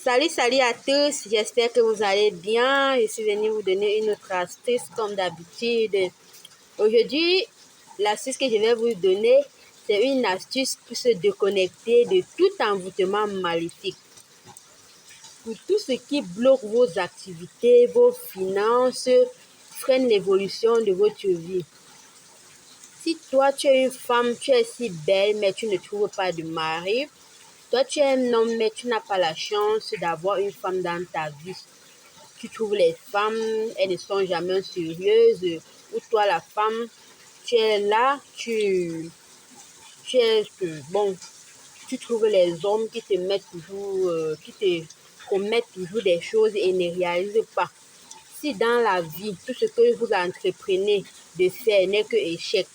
Salut à tous, j'espère que vous allez bien. Je suis venue vous donner une autre astuce comme d'habitude. Aujourd'hui, l'astuce que je vais vous donner, c'est une astuce pour se déconnecter de tout envoûtement maléfique. Pour tout ce qui bloque vos activités, vos finances, freine l'évolution de votre vie. Si toi tu es une femme, tu es si belle mais tu ne trouves pas de mari, toi tu es un homme mais tu n'as pas la chance d'avoir une femme dans ta vie. Tu trouves les femmes, elles ne sont jamais sérieuses, ou toi la femme, tu es là, tu trouves les hommes qui te mettent toujours, qui te promettent toujours des choses et ne réalisent pas. Si dans la vie, tout ce que vous entreprenez de faire n'est que échec,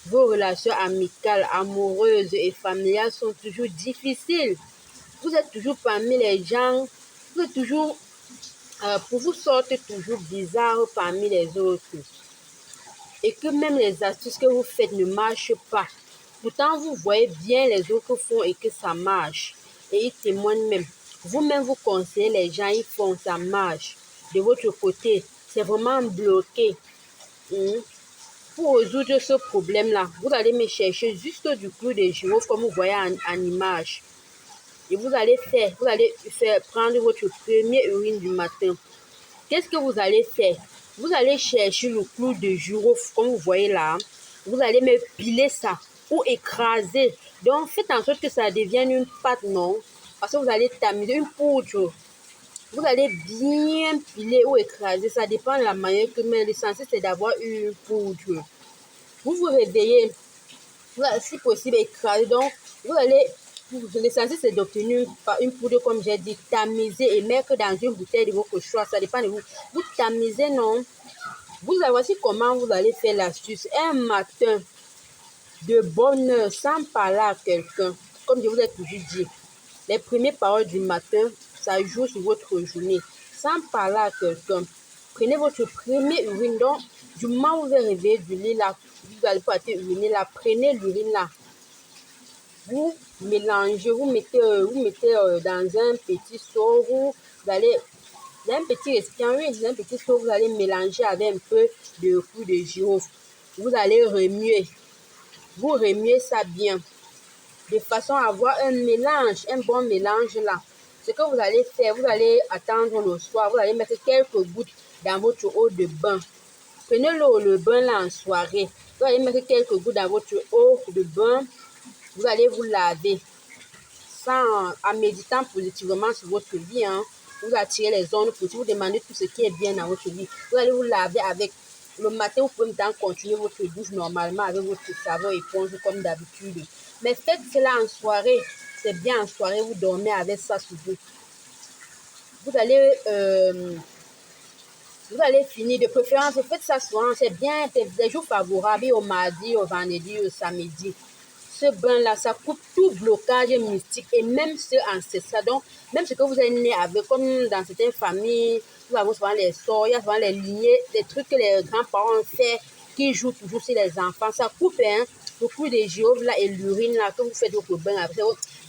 vos relations amicales, amoureuses et familiales sont toujours difficiles. Vous êtes toujours parmi les gens, vous êtes toujours, pour vous sortez toujours bizarre parmi les autres. Et que même les astuces que vous faites ne marchent pas. Pourtant, vous voyez bien les autres font et que ça marche. Et ils témoignent même. Vous-même, vous conseillez les gens, ils font, ça marche. De votre côté, c'est vraiment bloqué. Pour résoudre ce problème-là, vous allez me chercher juste du clou de girofle comme vous voyez en image. Et vous allez faire prendre votre première urine du matin. Qu'est-ce que vous allez faire? Vous allez chercher le clou de girofle comme vous voyez là. Vous allez me piler ça ou écraser. Donc faites en sorte que ça devienne une pâte, non? Parce que vous allez tamiser une poudre. Vous allez bien piler ou écraser. Ça dépend de la manière que, mais l'essentiel c'est d'avoir une poudre. Vous vous réveillez, si possible écraser. Donc vous allez, l'essentiel c'est d'obtenir une poudre comme j'ai dit, tamiser et mettre dans une bouteille de votre choix. Ça dépend de vous. Vous tamisez, non? Voici comment vous allez faire l'astuce. Un matin de bonne heure, sans parler à quelqu'un, comme je vous ai toujours dit, les premières paroles du matin, ça joue sur votre journée. Sans parler à quelqu'un, prenez votre première urine. Donc, du moment où vous êtes réveillé du lit là, vous allez pouvoir uriner là, prenez l'urine là. Vous mélangez, vous mettez dans un petit seau, vous allez, dans un petit récipient, oui, dans un petit seau, vous allez mélanger avec un peu de clou de girofle. Vous allez remuer. Vous remuez ça bien, de façon à avoir un mélange, un bon mélange là. Ce que vous allez faire, vous allez attendre le soir, vous allez mettre quelques gouttes dans votre eau de bain. Prenez le bain là en soirée. Vous allez mettre quelques gouttes dans votre eau de bain. Vous allez vous laver en méditant positivement sur votre vie. Vous attirez les ondes positives, vous demandez tout ce qui est bien dans votre vie. Vous allez vous laver avec. Le matin, vous pouvez maintenant continuer votre douche normalement avec votre savon éponge comme d'habitude. Mais faites cela en soirée. C'est bien en soirée, vous dormez avec ça sur vous. Vous allez finir. De préférence, faites ça souvent. C'est bien, c'est des jours favorables au mardi, au vendredi, au samedi. Ce bain-là, ça coupe tout blocage mystique et même ceux ancestrales. Donc, même ce que vous êtes né avec, comme dans certaines familles, nous avons souvent les sorts, il y a souvent les lignées, des trucs que les grands-parents ont fait qui jouent toujours sur les enfants. Ça coupe le clou de girofle là et l'urine là que vous faites votre bain après.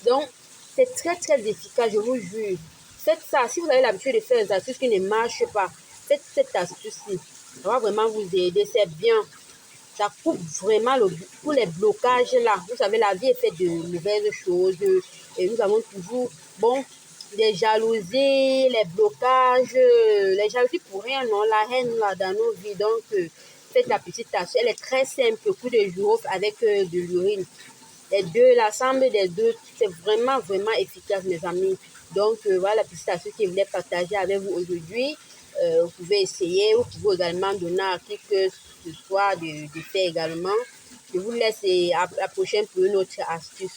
Donc, c'est très très efficace, je vous jure. Faites ça. Si vous avez l'habitude de faire des astuces qui ne marchent pas, faites cette astuce-ci. Ça va vraiment vous aider. C'est bien. Ça coupe vraiment tous les blocages là. Vous savez, la vie est faite de nouvelles choses. Et nous avons toujours, les jalousies, les blocages, les jalousies pour rien, non, la haine là dans nos vies. Donc, faites la petite tâche. Elle est très simple, coup de girofle avec de l'urine. Les deux, l'ensemble des deux, c'est vraiment, vraiment efficace, mes amis. Donc, voilà la petite astuce que je voulais partager avec vous aujourd'hui. Vous pouvez essayer, vous pouvez également donner à qui que ce soit de faire également. Je vous laisse à la prochaine pour une autre astuce.